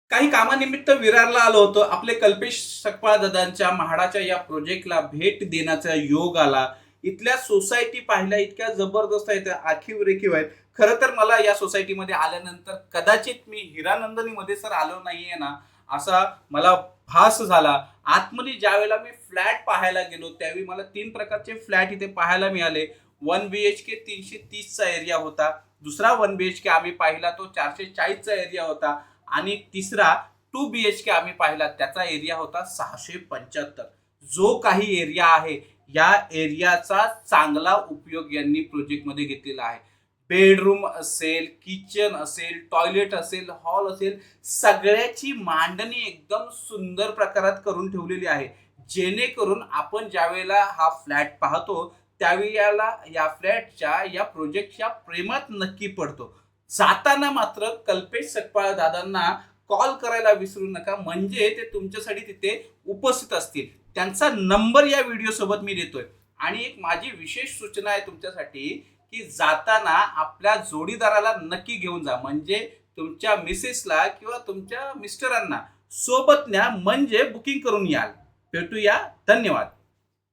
काही कामानिमित्त विरारला आलो होतो. आपले कल्पेश सकपाळ दादांच्या म्हाडाच्या या प्रोजेक्टला भेट देण्याचा योग आला. इथल्या सोसायटी पाहिल्या इतक्या जबरदस्त आहेत, आखीव-रेखीव आहेत. खरं तर मला या सोसायटीमध्ये आल्यानंतर कदाचित मी हिरानंदिनीमध्ये सर आलो नाहीये ना, असा मला भास झाला. आतमध्ये ज्यावेळेला मी फ्लॅट पाहायला गेलो, त्यावेळी मला 3 प्रकारचे फ्लॅट इथे पाहायला मिळाले. 1 बीएचके 330 चा एरिया होता. दुसरा 1 बीएचके आम्ही पाहिला तो 440 चा एरिया होता. आणि तिसरा 2 बीएचके आम्ही पाहिला त्याचा एरिया होता 675. जो काही एरिया आहे या एरियाचा चांगला उपयोग यांनी प्रोजेक्टमध्ये घेतलेला आहे. बेडरूम असेल, किचन असेल, टॉयलेट असेल, हॉल असेल, सगळ्याची मांडणी एकदम सुंदर प्रकारात करून ठेवलेली आहे. जेणेकरून आपण ज्यावेळेला हा फ्लॅट पाहतो त्यावेळेला या फ्लॅटच्या या प्रोजेक्टच्या प्रेमात नक्की पडतो. जाताना मात्र कल्पेश सकपाळ दादांना कॉल करायला विसरू नका, म्हणजे ते तुमच्यासाठी तिथे उपस्थित असतील. त्यांचा नंबर या व्हिडिओ सोबत मी देतोय. आणि एक माझी विशेष सूचना आहे तुमच्यासाठी, की जाताना आपल्या जोडीदाराला नक्की घेऊन जा, म्हणजे तुमच्या मिसेसला किंवा तुमच्या मिस्टरांना सोबत न्या, म्हणजे बुकिंग करून याल. भेटूया. धन्यवाद.